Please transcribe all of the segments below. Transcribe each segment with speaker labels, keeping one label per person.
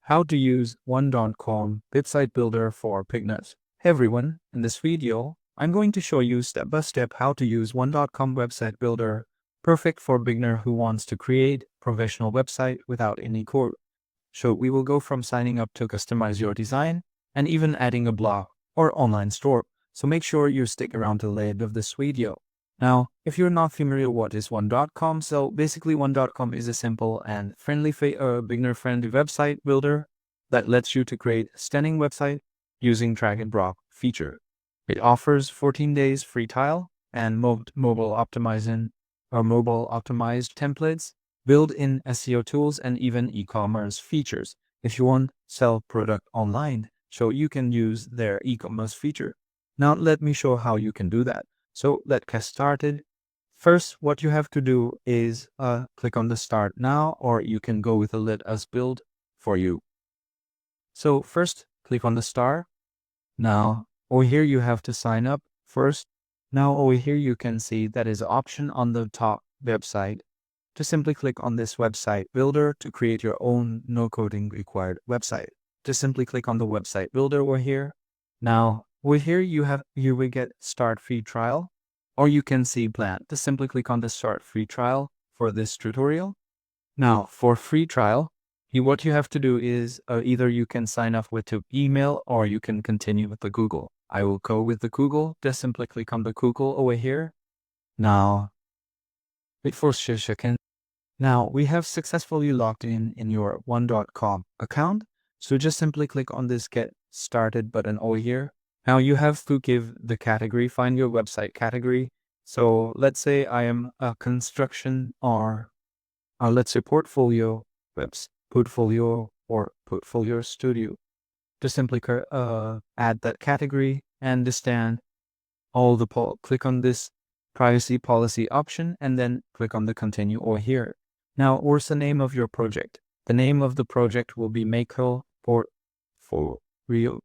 Speaker 1: How to use one.com website builder for beginners. Hey everyone, in this video, I'm going to show you step by step how to use one.com website builder, perfect for beginner who wants to create professional website without any code. So we will go from signing up to customize your design and even adding a blog or online store. So make sure you stick around till the end of this video. Now, if you're not familiar what is one.com, so basically one.com is a simple and friendly, beginner-friendly website builder that lets you to create a stunning website using drag and drop feature. It offers 14 days free trial and mobile optimized templates, built-in SEO tools, and even e-commerce features. If you want to sell product online, so you can use their e-commerce feature. Now let me show how you can do that. So let's get started. First, what you have to do is click on the start now, or you can go with a let us build for you. So first, click on the star. Now over here, you have to sign up first. Now over here, you can see that is an option on the top website to simply click on this website builder to create your own no coding required website. Just simply click on the website builder over here. Now over here, you will get start free trial, or you can see plan. Just simply click on the start free trial for this tutorial. Now for free trial, what you have to do is either you can sign up with the email or you can continue with the Google. I will go with the Google. Just simply click on the Google over here. Now, wait for a second. Now we have successfully logged in your one.com account. So just simply click on this get started button over here. Now you have to give the category, find your website category. So let's say I am a construction or let's say portfolio or portfolio studio. Just simply add that category and understand all the click on this privacy policy option and then click on the continue over here. Now, what's the name of your project? The name of the project will be Mako Portfolio.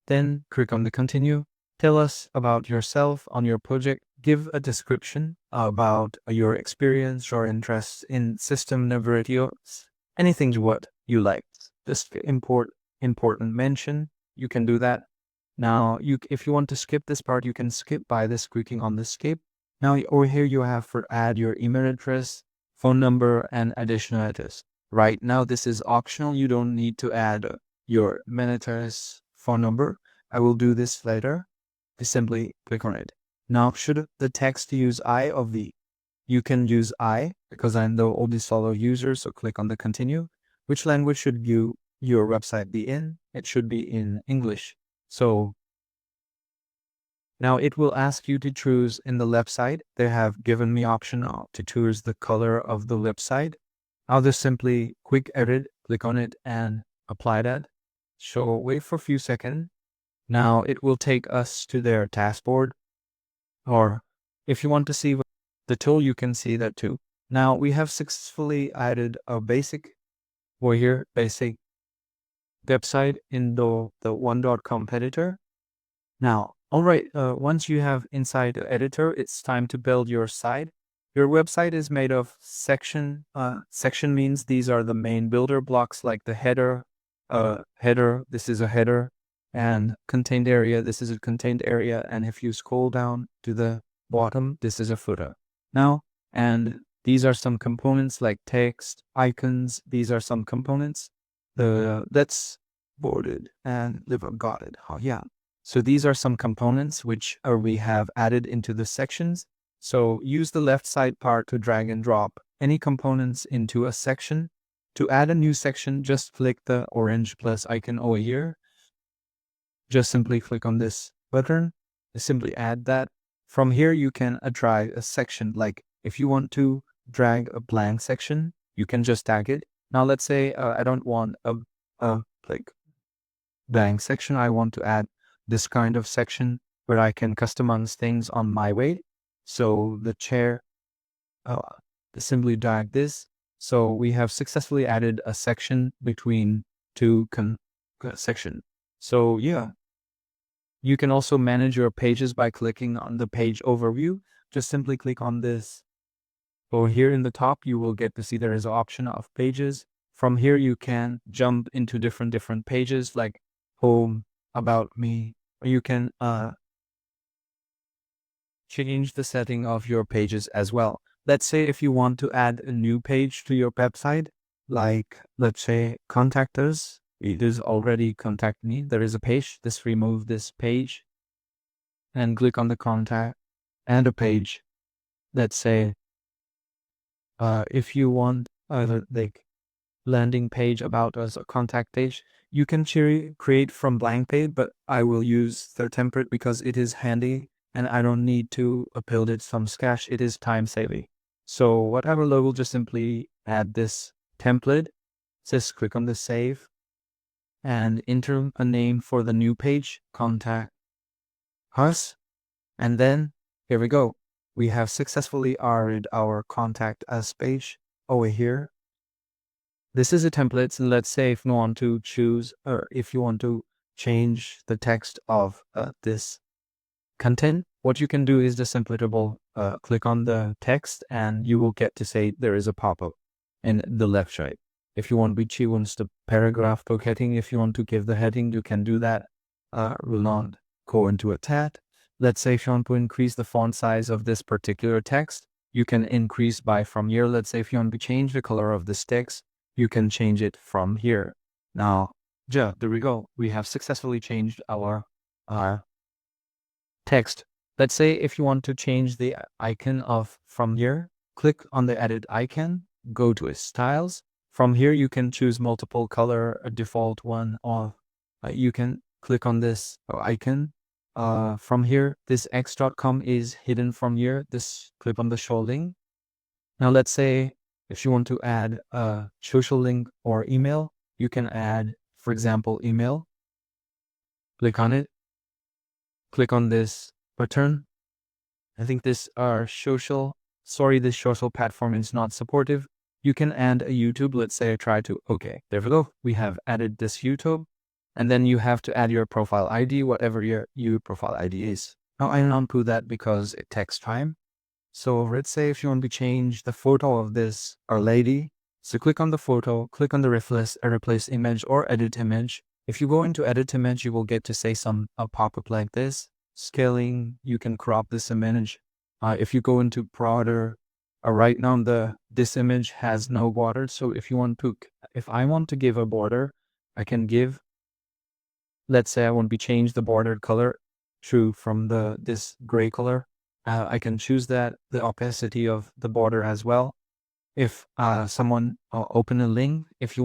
Speaker 1: Then click on the continue. Tell us about yourself on your project. Give a description about your experience or interest in system videos. Anything what you like. Just important mention. You can do that. Now, if you want to skip this part, you can skip by this clicking on the skip. Now over here you have for add your email address, phone number, and additional address. Right now this is optional. You don't need to add your email address, phone number. I will do this later. Just simply click on it. Now, should the text use I or V? You can use I because I'm the only solo user. So click on the continue. Which language should your website be in? It should be in English. So now it will ask you to choose in the left side. They have given me option to choose the color of the website. I'll just simply quick edit, click on it and apply that. So wait for a few seconds. Now it will take us to their dashboard, or if you want to see the tool, you can see that too. Now we have successfully added a basic website in the one.com editor. Now, all right, once you have inside the editor, it's time to build your site. Your website is made of section. Section means these are the main builder blocks, like the header. This is a header, and contained area. This is a contained area. And if you scroll down to the bottom, this is a footer. Now, and these are some components like text, icons. These are some components. That's boarded and live got it. Oh yeah. So these are some components which we have added into the sections. So use the left side part to drag and drop any components into a section. To add a new section, just click the orange plus icon over here. Just simply click on this button. Simply add that. From here, you can drag a section. Like if you want to drag a blank section, you can just tag it. Now let's say I don't want a like blank section. I want to add this kind of section where I can customize things on my way. So the chair, simply drag this. So we have successfully added a section between two sections. So yeah, you can also manage your pages by clicking on the page overview. Just simply click on this. Over here in the top, you will get to see there is an option of pages. From here, you can jump into different pages like home, about me, or you can change the setting of your pages as well. Let's say if you want to add a new page to your website, like let's say contact us. It is already contact me. There is a page. Just remove this page and click on the contact and a page. Let's say if you want like landing page about us or contact page, you can create from blank page, but I will use the template because it is handy and I don't need to build it from scratch. It is time saving. So what I will just simply add this template. Just click on the save and enter a name for the new page, contact us. And then here we go. We have successfully added our contact us page over here. This is a template. So let's say if you want to choose or if you want to change the text of this content, what you can do is just simply click on the text and you will get to say there is a pop-up in the left side. If you want to choose the paragraph book heading, if you want to give the heading, you can do that. Will not go into a tab. Let's say if you want to increase the font size of this particular text, you can increase by from here. Let's say if you want to change the color of this text, you can change it from here. Now, there we go. We have successfully changed our text. Let's say if you want to change the icon of from here, click on the edit icon, go to styles. From here, you can choose multiple color, a default one, or you can click on this icon. From here, this x.com is hidden from here. This click on the show link. Now, let's say if you want to add a social link or email, you can add, for example, email. Click on it. Click on this button. I think this this social platform is not supportive. You can add a YouTube. Let's say I try to, okay, there we go. We have added this YouTube. And then you have to add your profile ID, whatever your profile ID is. Now I don't do that because it takes time. So let's say if you want to change the photo of this or lady, so click on the photo, click on the replace image or edit image. If you go into edit image, you will get to say a pop-up like this. Scaling, you can crop this image. If you go into broader, right now this image has no border. So if I want to give a border, I can give. Let's say I want to change the border color from this gray color. I can choose the opacity of the border as well. If someone open a link, if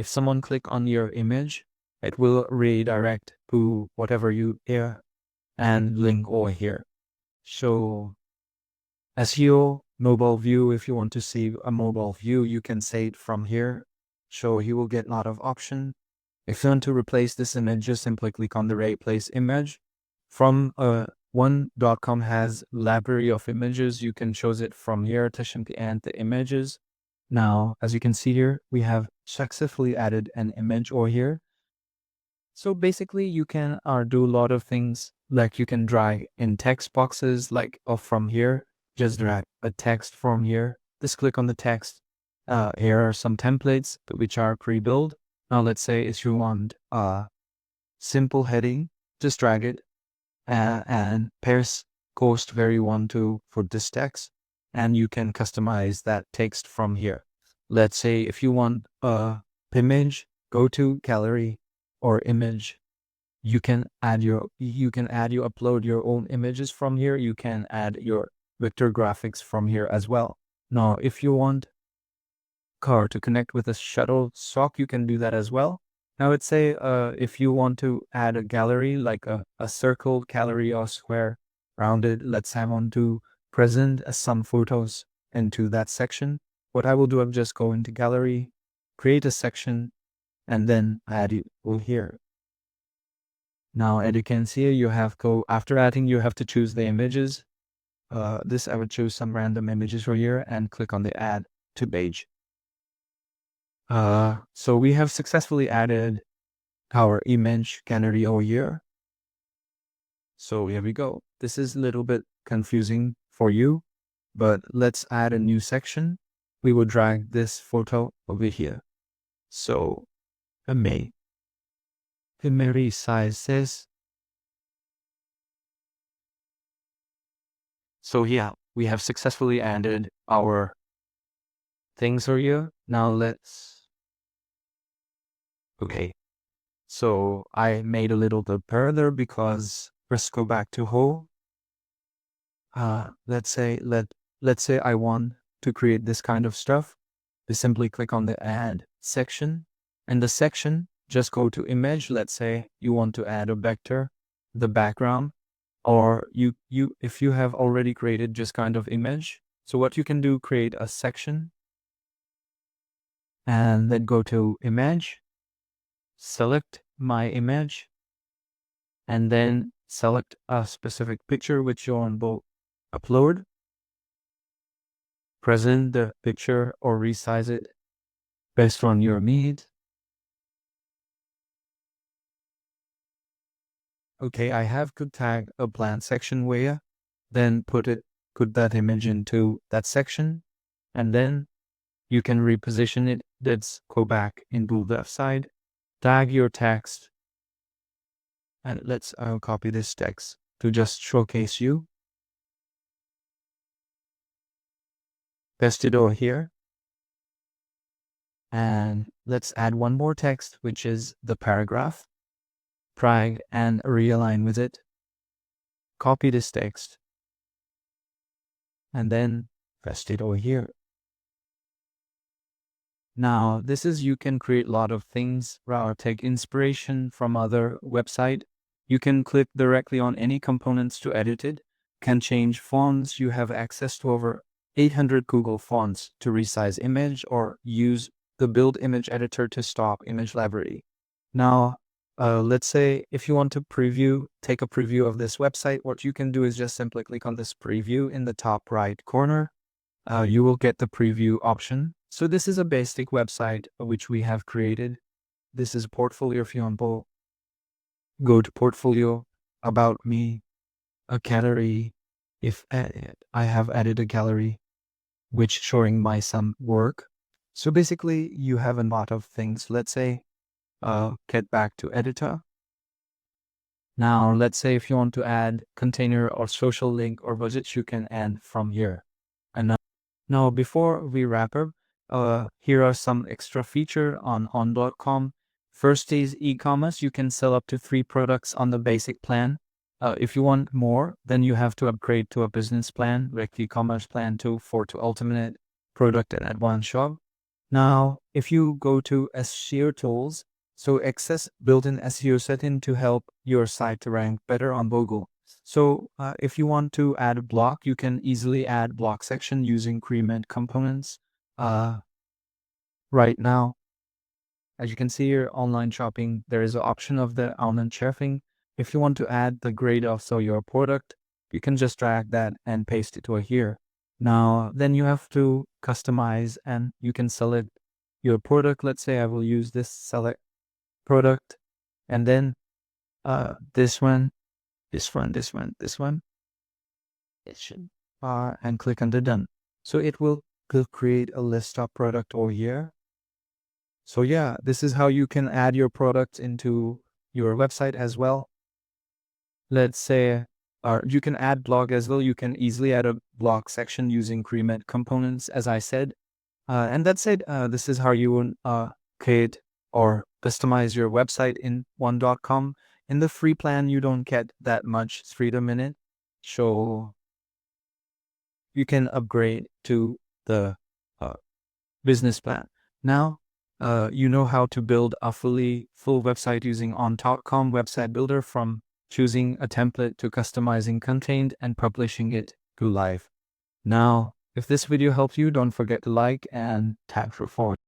Speaker 1: someone click on your image, it will redirect to whatever you hear and link over here. So SEO mobile view, if you want to see a mobile view, you can say it from here. So you will get a lot of options. If you want to replace this image, just simply click on the replace image. From one.com has library of images. You can choose it from here to simply add the images. Now, as you can see here, we have successfully added an image over here. So basically, you can do a lot of things, like you can drag in text boxes, like from here, just drag a text from here. Just click on the text. Here are some templates which are pre-built. Now, let's say if you want a simple heading, just drag it and paste coast where you want to for this text, and you can customize that text from here. Let's say if you want a image, go to gallery or image. You can upload your own images from here. You can add your vector graphics from here as well. Now, if you want car to connect with a shuttle stock, you can do that as well. Now, let's say if you want to add a gallery, like a circle gallery or square rounded, let's say I want to present some photos into that section. What I will do, I'm just go into gallery, create a section, and then add it over here. Now, as you can see, after adding, you have to choose the images. I would choose some random images for here and click on the add to page. So we have successfully added our image gallery over here. So here we go. This is a little bit confusing for you, but let's add a new section. We will drag this photo over here. So I may resize this. So yeah, we have successfully added our things here. Now okay. So I made a little bit further because let's go back to home. Let's say let's say I want to create this kind of stuff. We simply click on the add section, and the section, just go to image. Let's say you want to add a vector, the background, or you if you have already created just kind of image. So what you can do, create a section and then go to image, select my image, and then select a specific picture which you want to upload. Present the picture or resize it based on your needs. Okay, I have could tag a blank section where, then put that image into that section, and then you can reposition it. Let's go back into the left side, tag your text, and let's copy this text to just showcase you. Paste it over here. And let's add one more text, which is the paragraph. Drag and realign with it. Copy this text. And then paste it over here. Now, this is, you can create a lot of things or take inspiration from other website. You can click directly on any components to edit it, can change fonts. You have access to over 800 Google fonts to resize image, or use the build image editor to stop image library. Now, let's say if you want to take a preview of this website, what you can do is just simply click on this preview in the top right corner. You will get the preview option. So this is a basic website which we have created. This is a portfolio. If you want to go to portfolio, about me, a gallery. If I have added a gallery which showing my some work. So basically you have a lot of things. Let's say get back to editor. Now let's say if you want to add container or social link or budget, you can add from here. And now before we wrap up, here are some extra feature on on.com. First is e-commerce. You can sell up to 3 products on the basic plan. If you want more, then you have to upgrade to a business plan, like e-commerce plan 2 to ultimate product and advanced shop. Now, if you go to SEO tools, so access built-in SEO setting to help your site to rank better on Google. So if you want to add a block, you can easily add block section using Crement components. Right now, as you can see here, online shopping, there is an option of the online shopping. If you want to add the grade of your product, you can just drag that and paste it over here. Now, then you have to customize and you can select your product. Let's say I will use this select product, and then this one, and click on the done. So it will create a list of product over here. So yeah, this is how you can add your product into your website as well. Let's say, you can add blog as well. You can easily add a blog section using Crement components, as I said. And that's it. This is how you will create or customize your website in on.com. In the free plan, you don't get that much freedom in it. So you can upgrade to the business plan. Now, you know how to build a full website using on.com website builder, from choosing a template to customizing content and publishing it to live. Now, if this video helped you, don't forget to like and tap for